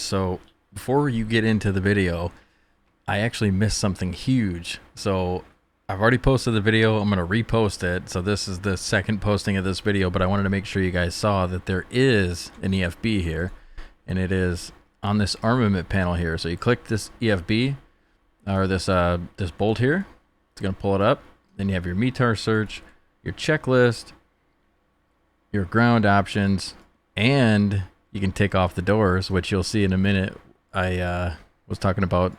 So before you get into the video, I actually missed something huge. So I've already posted the video. I'm going to repost it. So this is the second posting of this video, but I wanted to make sure you guys saw that there is an EFB here, and it is on this armament panel here. So you click this EFB or this bolt here. It's going to pull it up. Then you have your METAR search, your checklist, your ground options, and you can take off the doors, which you'll see in a minute. I was talking about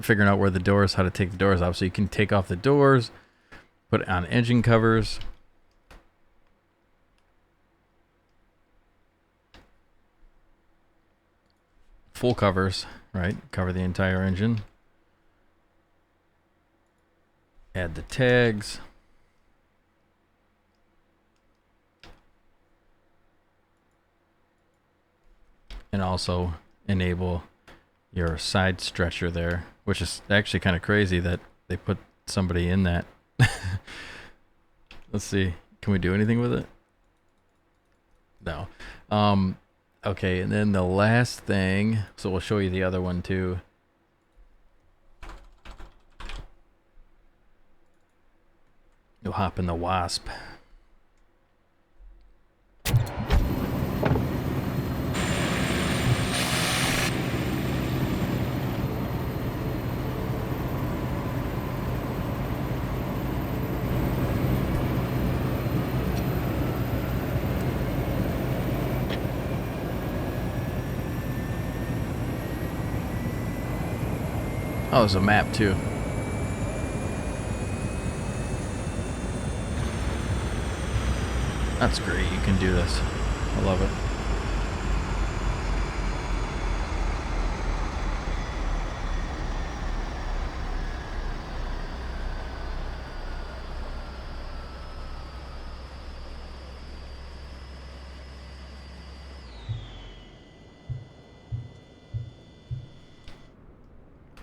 figuring out where the doors, how to take the doors off. So you can take off the doors, put on engine covers. Full covers, right? Cover the entire engine. Add the tags. And also enable your side stretcher there, which is actually kind of crazy that they put somebody in that. Let's see. Can we do anything with it? No. Okay, and then the last thing, so we'll show you the other one too. You'll hop in the Wasp. Oh, there's a map too. That's great. You can do this. I love it.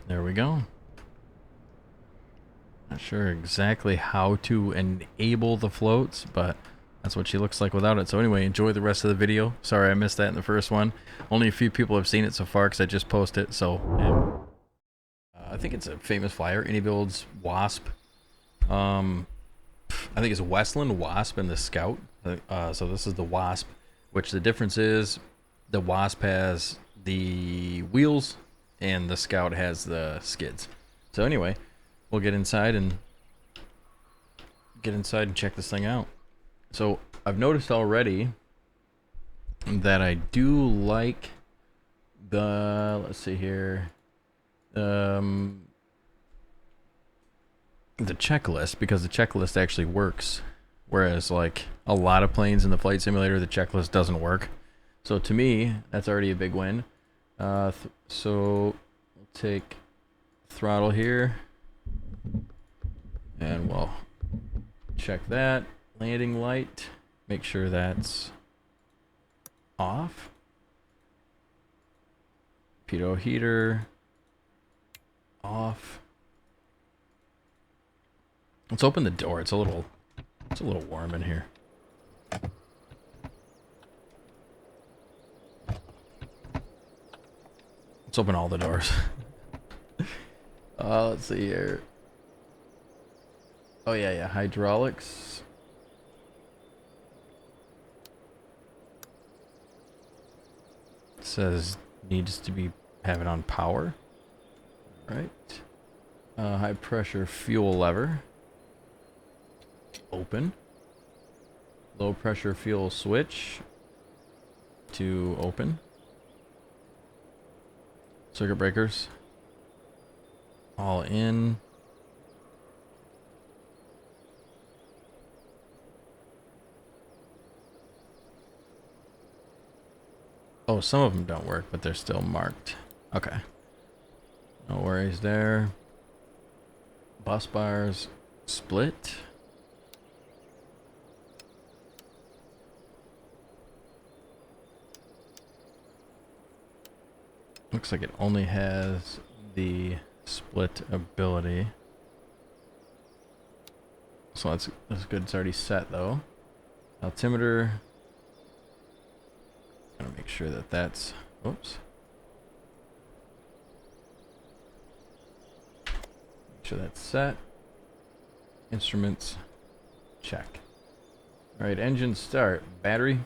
There we go. Not sure exactly how to enable the floats, but that's what she looks like without it. So anyway, enjoy the rest of the video. Sorry I missed that in the first one. Only a few people have seen it so far because I just posted it. So I think it's a famous flyer. Any builds Wasp. I think it's Westland, Wasp, and the Scout. So this is the Wasp, which the difference is the Wasp has the wheels and the Scout has the skids. So anyway, we'll get inside and check this thing out. So I've noticed already that I do like the, let's see here, the checklist, because the checklist actually works, whereas like a lot of planes in the flight simulator, the checklist doesn't work. So to me, that's already a big win. So we'll take throttle here and we'll check that. Landing light, make sure that's off. Pitot heater off. Let's open the door. It's a little warm in here. Let's open all the doors. Let's see here. Oh yeah, hydraulics. It says needs to be have it on power. Right. High pressure fuel lever. Open. Low pressure fuel switch to open. Circuit breakers all in. Oh, some of them don't work, but they're still marked. Okay. No worries there. Bus bars split. Looks like it only has the split ability. So that's good. It's already set though. Altimeter. Gotta make sure that that's, oops. sure that's set. Instruments, check. All right, engine start. Battery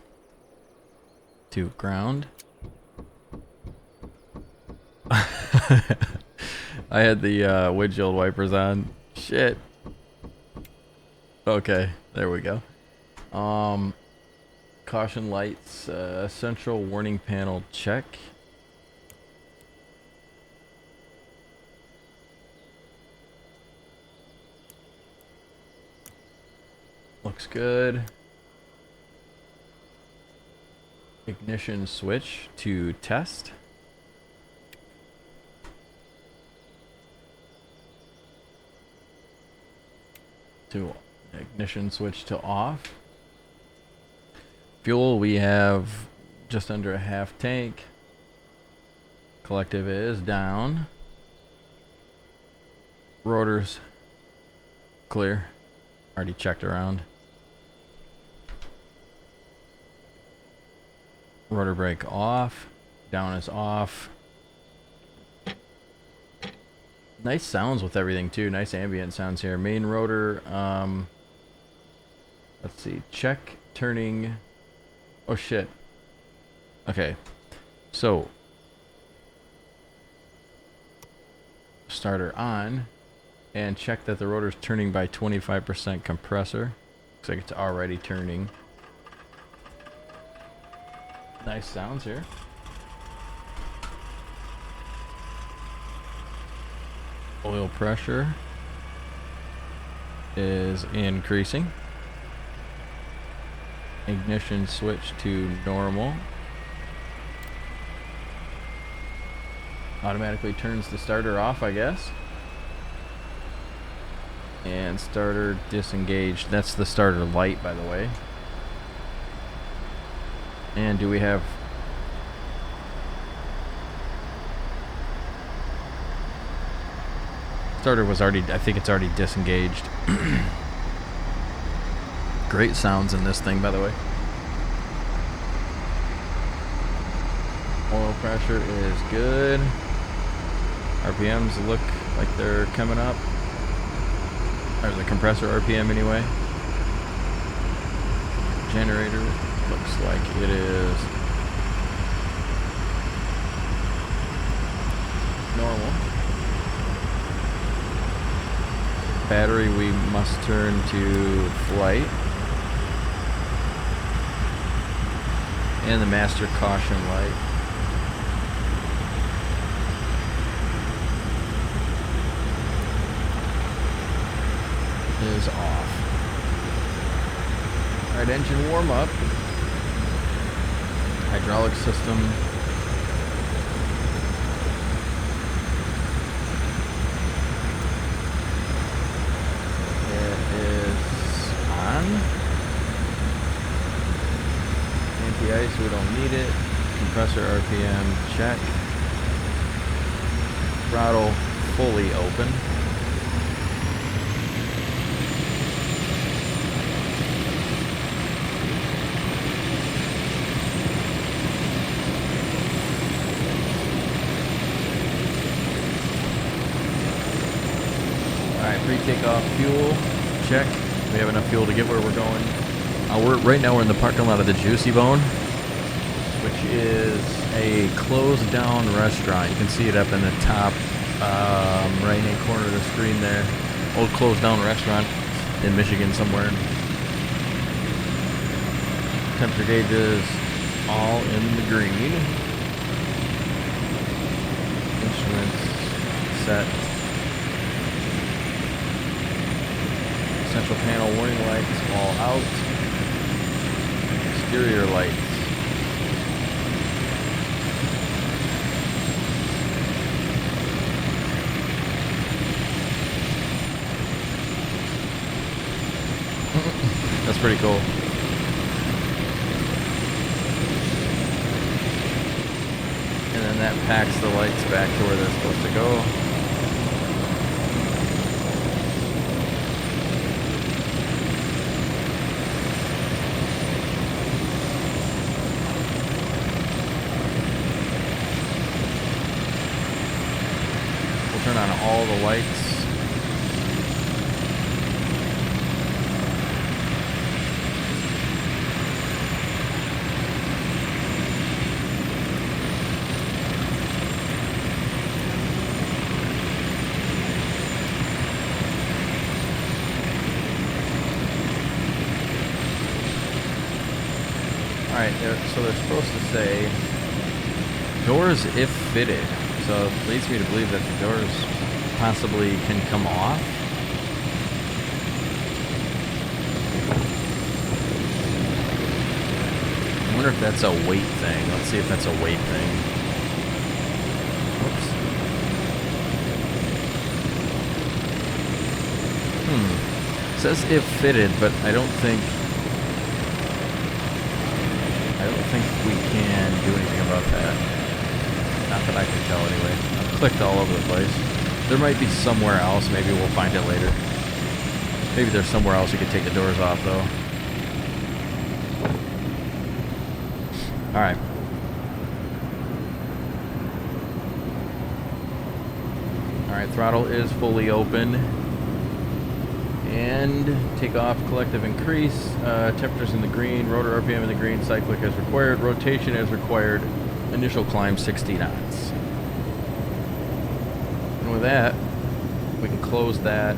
to ground. I had the windshield wipers on. Shit. Okay, there we go. Caution lights, central warning panel, check. Looks good. Ignition switch to test. To ignition switch to off. Fuel, we have just under a half tank. Collective is down. Rotors clear. Already checked around. Rotor brake off. Down is off. Nice sounds with everything too. Nice ambient sounds here. Main rotor, let's see. Check turning. Oh shit. Okay. So starter on and check that the rotor's turning by 25% compressor. Looks like it's already turning. Nice sounds here. Oil pressure is increasing. Ignition switch to normal. Automatically turns the starter off, I guess. And starter disengaged. That's the starter light, by the way. And do we have... Starter was already... I think it's already disengaged. Great sounds in this thing, by the way. Oil pressure is good. RPMs look like they're coming up. There's a compressor RPM anyway. Generator looks like it is normal. Battery we must turn to flight. And the master caution light. Is off. Alright, engine warm up. Hydraulic system. It is on. Anti-ice, we don't need it. Compressor RPM, check. Throttle fully open. Pre-takeoff fuel, check. We have enough fuel to get where we're going. Right now we're in the parking lot of the Juicy Bone, which is a closed down restaurant. You can see it up in the top right hand corner of the screen there. Old closed down restaurant in Michigan somewhere. Temperature gauges all in the green. Instruments set. Central panel warning lights all out. Exterior lights. That's pretty cool. And then that packs the lights back to where they're supposed to go. Turn on all the lights. Alright, so they're supposed to say doors if fitted. So it leads me to believe that the doors possibly can come off. I wonder if that's a weight thing. Let's see if that's a weight thing. Whoops. It says if fitted, but I don't think we can do anything about that. Not that I can tell anyway. I've clicked all over the place. There might be somewhere else. Maybe we'll find it later. Maybe there's somewhere else you could take the doors off though. Alright. Alright, throttle is fully open. And takeoff, collective increase, temperatures in the green, rotor RPM in the green, cyclic as required, rotation as required, initial climb 60 knots. And with that, we can close that.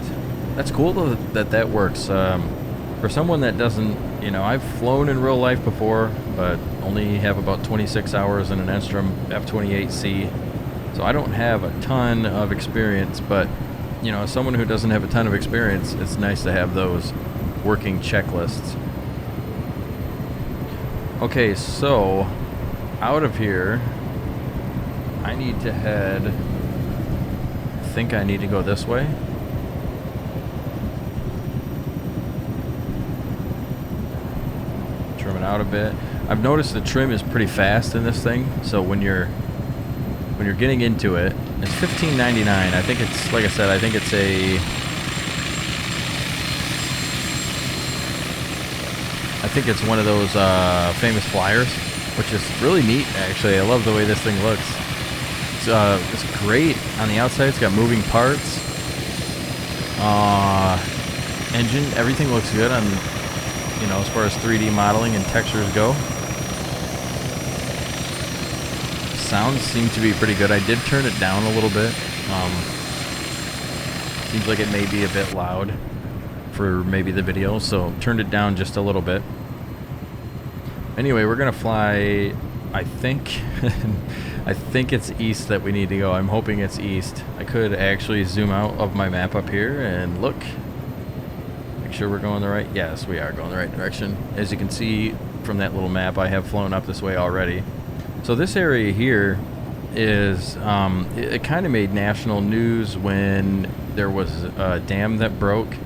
That's cool though that works. For someone that doesn't, you know, I've flown in real life before, but only have about 26 hours in an Enstrom F-28C. So I don't have a ton of experience, but you know, as someone who doesn't have a ton of experience, it's nice to have those working checklists. Okay, so out of here, I need to head, I think I need to go this way. Trim it out a bit. I've noticed the trim is pretty fast in this thing, so when you're getting into it, it's $15.99. I think it's, like I said, I think it's a, I think it's one of those famous flyers, which is really neat actually. I love the way this thing looks. It's great on the outside. It's got moving parts. Engine, everything looks good on, you know, as far as 3D modeling and textures go. Sounds seem to be pretty good. I did turn it down a little bit. Seems like it may be a bit loud for maybe the video, so turned it down just a little bit. Anyway, we're gonna fly, I think, I think it's east that we need to go. I'm hoping it's east. I could actually zoom out of my map up here and look. Make sure we're going the right, yes, we are going the right direction. As you can see from that little map, I have flown up this way already. So this area here is, it kind of made national news when there was a dam that broke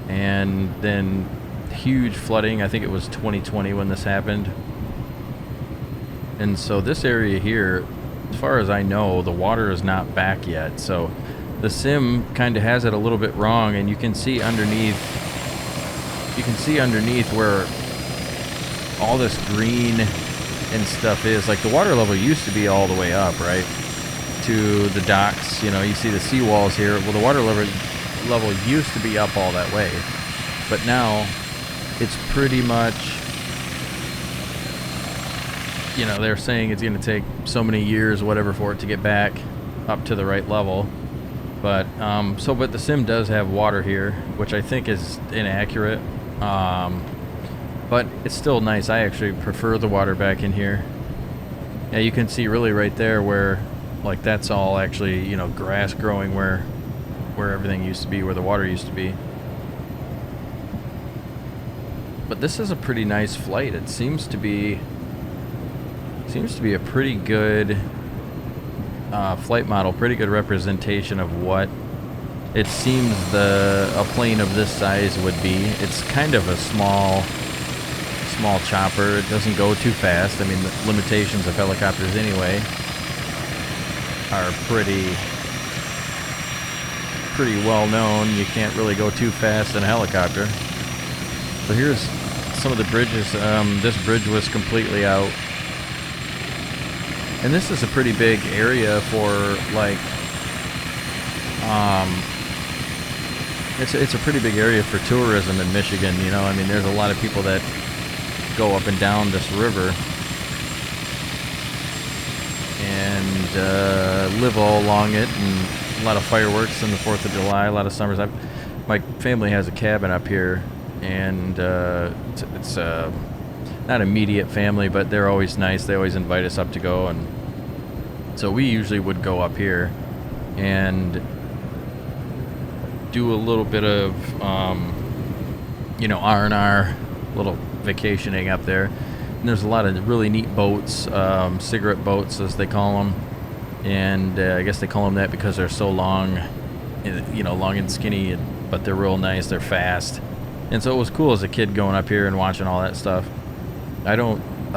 and then huge flooding. I think it was 2020 when this happened. And so this area here, as far as I know, the water is not back yet. So the sim kind of has it a little bit wrong, and you can see underneath where all this green and stuff is. Like the water level used to be all the way up, right, to the docks. You know, you see the seawalls here. Well, the water level used to be up all that way, but now it's pretty much, you know, they're saying it's going to take so many years, whatever, for it to get back up to the right level. But but the sim does have water here, which I think is inaccurate. But it's still nice. I actually prefer the water back in here. Yeah, you can see really right there where, like, that's all actually, you know, grass growing where everything used to be, where the water used to be. But this is a pretty nice flight. It seems to be a pretty good flight model, pretty good representation of what it seems a plane of this size would be. It's kind of a small chopper. It doesn't go too fast. I mean, the limitations of helicopters anyway are pretty well known. You can't really go too fast in a helicopter. So here's some of the bridges. This bridge was completely out. And this is a pretty big area for, like, it's a pretty big area for tourism in Michigan, you know. I mean, there's a lot of people that go up and down this river and live all along it, and a lot of fireworks on the 4th of July, a lot of summers. My family has a cabin up here, and it's not immediate family, but they're always nice. They always invite us up to go, and so we usually would go up here and do a little bit of, you know, R&R, little vacationing up there. And there's a lot of really neat boats, cigarette boats as they call them. And I guess they call them that because they're so long, you know, long and skinny, but they're real nice, they're fast. And so it was cool as a kid going up here and watching all that stuff. I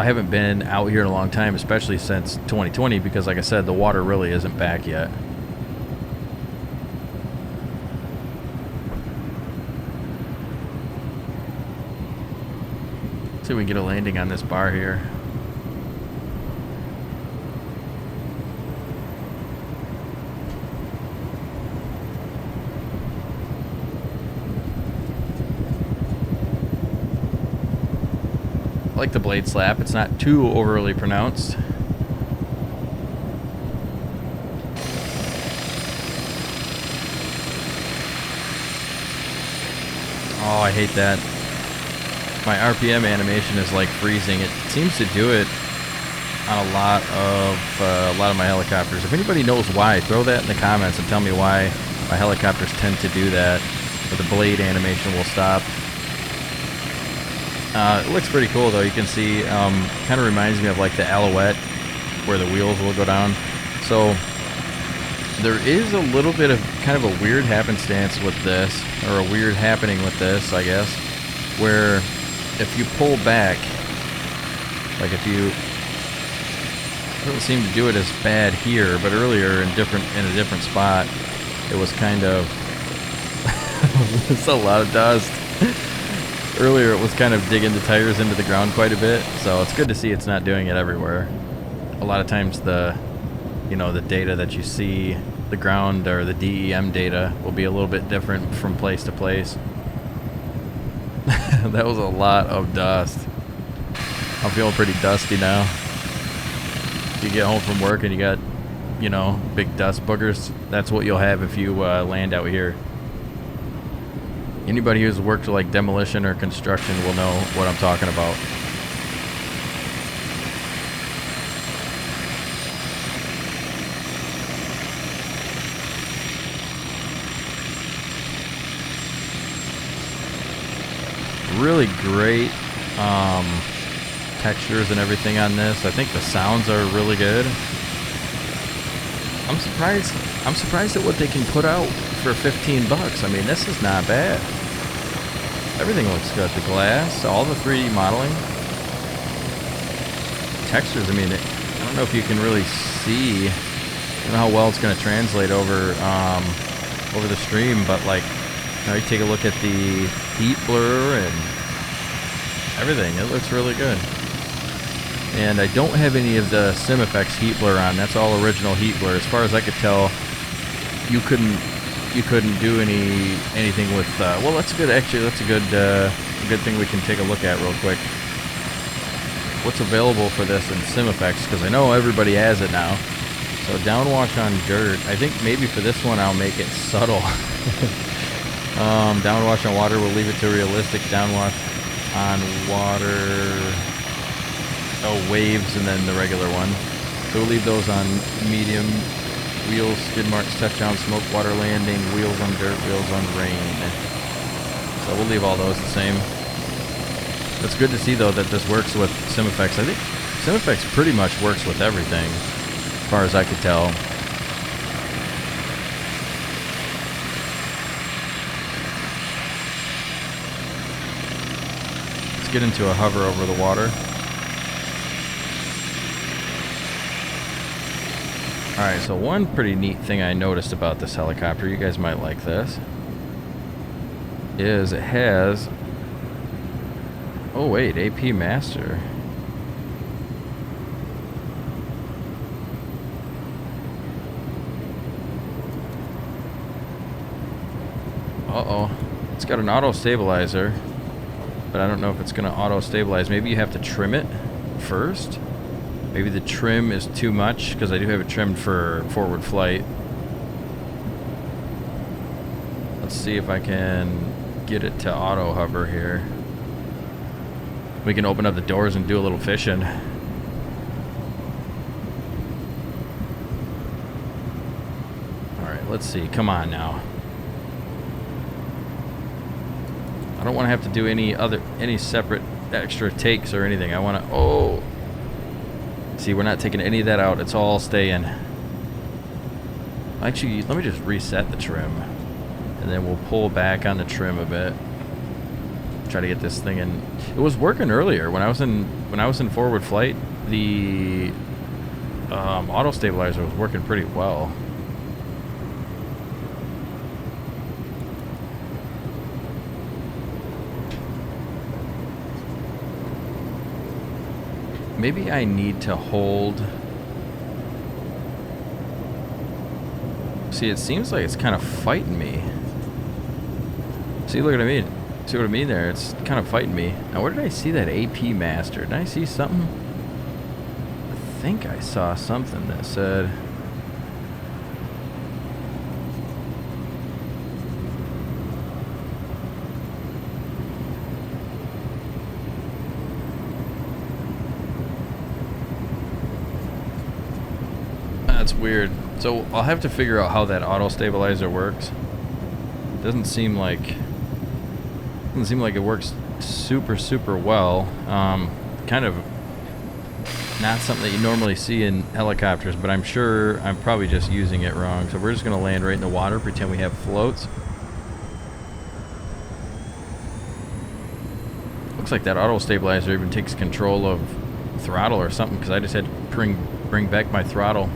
haven't been out here in a long time, especially since 2020, because like I said, the water really isn't back yet. See if we can get a landing on this bar here. I like the blade slap. It's not too overly pronounced. Oh, I hate that. My RPM animation is like freezing. It seems to do it on a lot of my helicopters. If anybody knows why, throw that in the comments and tell me why my helicopters tend to do that, or the blade animation will stop. It looks pretty cool though. You can see, kind of reminds me of like the Alouette, where the wheels will go down. So there is a little bit of kind of a weird happenstance with this, or a weird happening with this, I guess, where if you pull back, like if you, it doesn't seem to do it as bad here, but earlier in a different spot, it was kind of, it's a lot of dust. Earlier it was kind of digging the tires into the ground quite a bit, so it's good to see it's not doing it everywhere. A lot of times the, you know, the data that you see, the ground or the DEM data will be a little bit different from place to place. That was a lot of dust. I'm feeling pretty dusty now. You get home from work and you got, you know, big dust boogers. That's what you'll have if you land out here. Anybody who's worked like demolition or construction will know what I'm talking about. Really great textures and everything on this. I think the sounds are really good. I'm surprised at what they can put out for 15 bucks. I mean, this is not bad. Everything looks good. The glass, all the 3D modeling. Textures, I mean, I don't know if you can really see, I don't know how well it's going to translate over the stream, but like, you know, you take a look at the heat blur and everything. It looks really good. And I don't have any of the SimFX heat blur on. That's all original heat blur. As far as I could tell, you couldn't do anything with. Well, that's good. Actually, that's a good thing we can take a look at real quick. What's available for this in SimFX? Because I know everybody has it now. So downwash on dirt. I think maybe for this one I'll make it subtle. Downwash on water. We'll leave it to realistic. Downwash on water. Oh, waves, and then the regular one. So we'll leave those on medium. Wheels, skid marks, touchdown, smoke, water landing, wheels on dirt, wheels on rain. So we'll leave all those the same. It's good to see though that this works with SimFX. I think SimFX pretty much works with everything, as far as I could tell. Let's get into a hover over the water. Alright, so one pretty neat thing I noticed about this helicopter, you guys might like this, is it has, oh wait, AP Master. Uh-oh. It's got an auto stabilizer, but I don't know if it's going to auto stabilize. Maybe you have to trim it first. Maybe the trim is too much, because I do have it trimmed for forward flight. Let's see if I can get it to auto hover here. we can open up the doors and do a little fishing. Alright, let's see. Come on now. I don't want to have to do any separate extra takes or anything. I want to... Oh! See, we're not taking any of that out. It's all staying. Actually, let me just reset the trim. And then we'll pull back on the trim a bit. Try to get this thing in. It was working earlier when I was in forward flight. The auto stabilizer was working pretty well. Maybe I need to hold. See, it seems like it's kind of fighting me. See, look what I mean. See what I mean there? It's kind of fighting me. Now, where did I see that AP master? Did I see something? I think I saw something that said... That's weird. So I'll have to figure out how that auto stabilizer works. Doesn't seem like it works super well. Kind of not something that you normally see in helicopters, but I'm sure I'm probably just using it wrong. So we're just gonna land right in the water, pretend we have floats. Looks like that auto stabilizer even takes control of throttle or something, because I just had to bring back my throttle.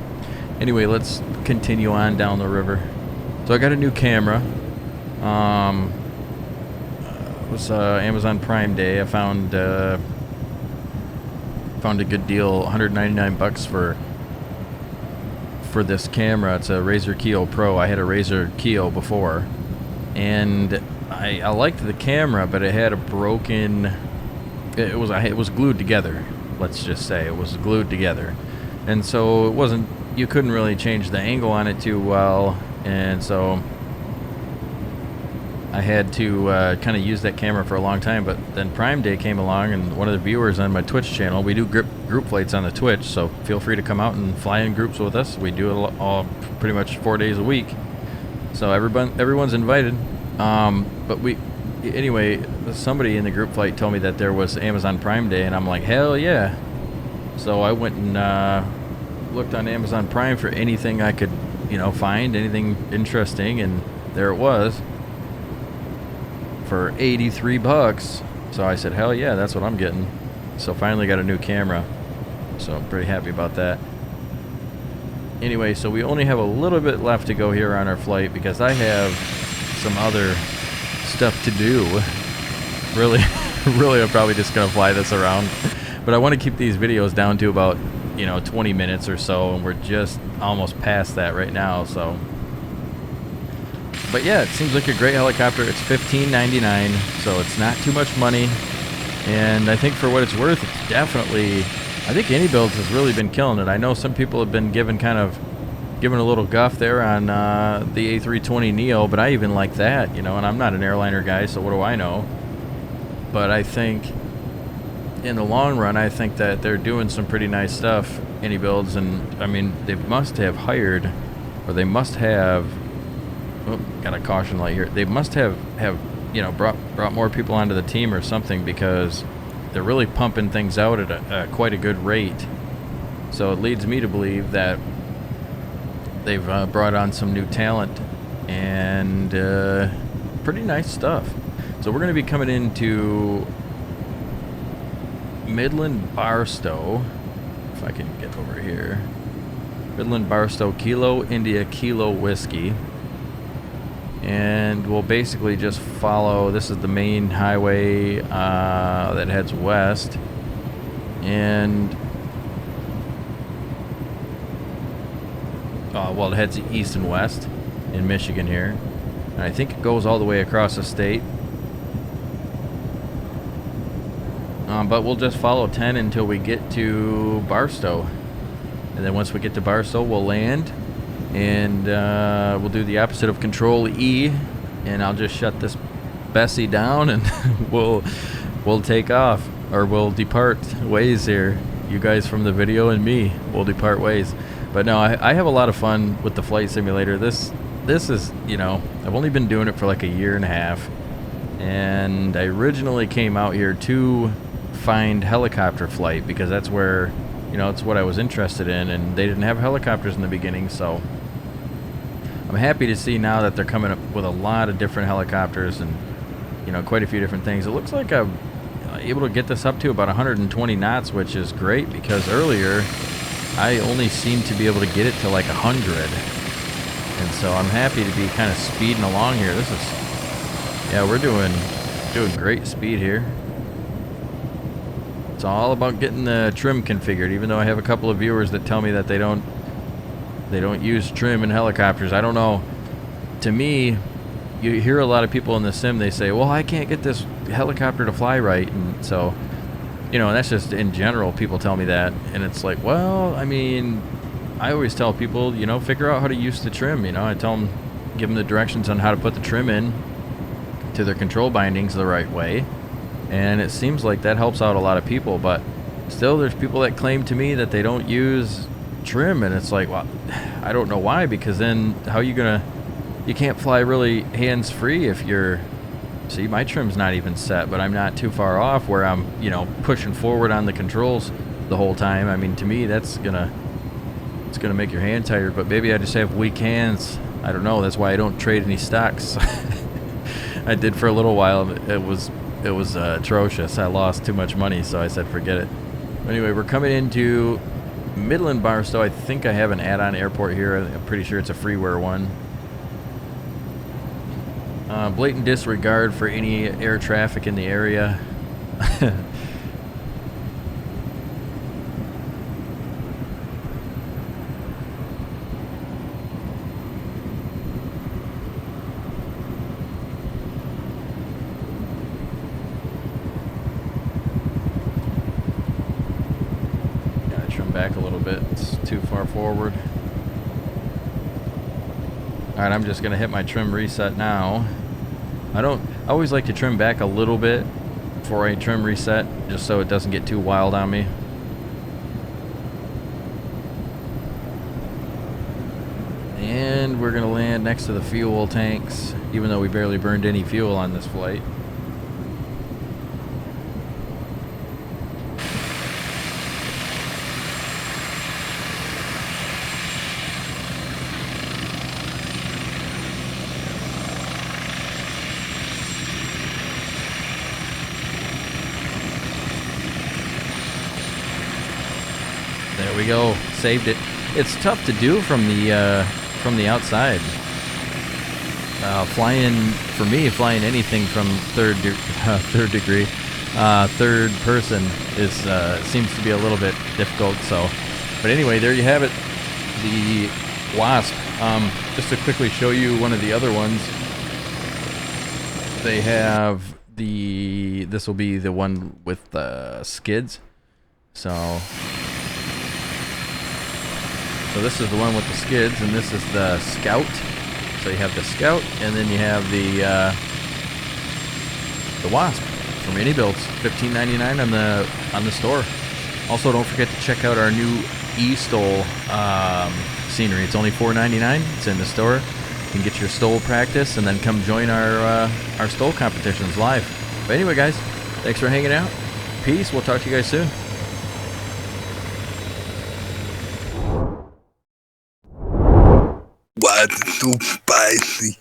Anyway, let's continue on down the river. So I got a new camera. It was Amazon Prime Day. I found a good deal, 199 bucks for this camera. It's a Razor Keo Pro. I had a Razor Keo before, and I liked the camera, but it had a broken. It was glued together. Let's just say it was glued together, and so it wasn't. You couldn't really change the angle on it too well, and so I had to kind of use that camera for a long time. But then Prime Day came along, and one of the viewers on my Twitch channel, we do group flights on the Twitch, so feel free to come out and fly in groups with us. We do it all pretty much 4 days a week, so everyone's invited. But anyway, somebody in the group flight told me that there was Amazon Prime Day, and I'm like, hell yeah. So I went and looked on Amazon Prime for anything I could, find, anything interesting, and there it was for 83 bucks. So I said, hell yeah, that's what I'm getting. So finally got a new camera, so I'm pretty happy about that. Anyway, so we only have a little bit left to go here on our flight, because I have some other stuff to do. Really I'm probably just gonna fly this around, but I want to keep these videos down to about 20 minutes or so, and we're just almost past that right now. So, but yeah, it seems like a great helicopter. It's $15.99, so it's not too much money, and I think for what it's worth, it's definitely, I think AnyBuilds has really been killing it. I know some people have been giving a little guff there on the A320neo, but I even like that, and I'm not an airliner guy, so what do I know? But I think in the long run, I think that they're doing some pretty nice stuff, AnyBuilds, and I mean, they must have hired, or they must have, oh, got a caution light here, they must have brought more people onto the team or something, because they're really pumping things out at quite a good rate. So it leads me to believe that they've brought on some new talent, and pretty nice stuff. So we're going to be coming into Midland Barstow, if I can get over here. Midland Barstow, Kilo India Kilo Whiskey, and we'll basically just follow. This is the main highway that heads west, and well, it heads east and west in Michigan here, and I think it goes all the way across the state. But we'll just follow 10 until we get to Barstow, and then once we get to Barstow, we'll land, and we'll do the opposite of Control E, and I'll just shut this Bessie down, and we'll take off. or we'll depart ways here. You guys from the video and me will depart ways. But no, I have a lot of fun with the flight simulator. This is, you know, I've only been doing it for like a year and a half, and I originally came out here to find helicopter flight because that's where, you know, it's what I was interested in, and they didn't have helicopters in the beginning. So I'm happy to see now that they're coming up with a lot of different helicopters and, you know, quite a few different things. It looks like I'm able to get this up to about 120 knots, which is great because earlier I only seemed to be able to get it to like 100. And so I'm happy to be kind of speeding along here. This is, yeah, we're doing great speed here. It's all about getting the trim configured, even though I have a couple of viewers that tell me that they don't use trim in helicopters. I don't know. To me, you hear a lot of people in the sim, they say, well, I can't get this helicopter to fly right. And so, you know, and that's just in general, people tell me that. And it's like, well, I mean, I always tell people, you know, figure out how to use the trim. You know, I tell them, give them the directions on how to put the trim in to their control bindings the right way. And it seems like that helps out a lot of people, but still there's people that claim to me that they don't use trim, and it's like, well, I don't know why, because then how are you gonna, you can't fly really hands-free if you're, see, my trim's not even set, but I'm not too far off where I'm, you know, pushing forward on the controls the whole time. I mean, to me, it's gonna make your hand tired, but maybe I just have weak hands. I don't know, that's why I don't trade any stocks. I did for a little while. It was atrocious. I lost too much money, so I said forget it. Anyway, we're coming into Midland Barstow. I think I have an add-on airport here. I'm pretty sure it's a freeware one. Blatant disregard for any air traffic in the area. Back a little bit, it's too far forward. Alright, I'm just gonna hit my trim reset now. I always like to trim back a little bit before I trim reset, just so it doesn't get too wild on me. And we're gonna land next to the fuel tanks, even though we barely burned any fuel on this flight. There we go, saved it. It's tough to do from the outside. Flying anything from third person is seems to be a little bit difficult. So, but anyway, there you have it, the Wasp. Just to quickly show you one of the other ones. They have this will be the one with the skids. So this is the one with the skids, and this is the Scout. So you have the Scout, and then you have the Wasp from Any Builds, $15.99 on the store. Also, don't forget to check out our new e-stole scenery. It's only $4.99. It's in the store. You can get your stole practice, and then come join our stole competitions live. But anyway, guys, thanks for hanging out. Peace. We'll talk to you guys soon. Why too spicy?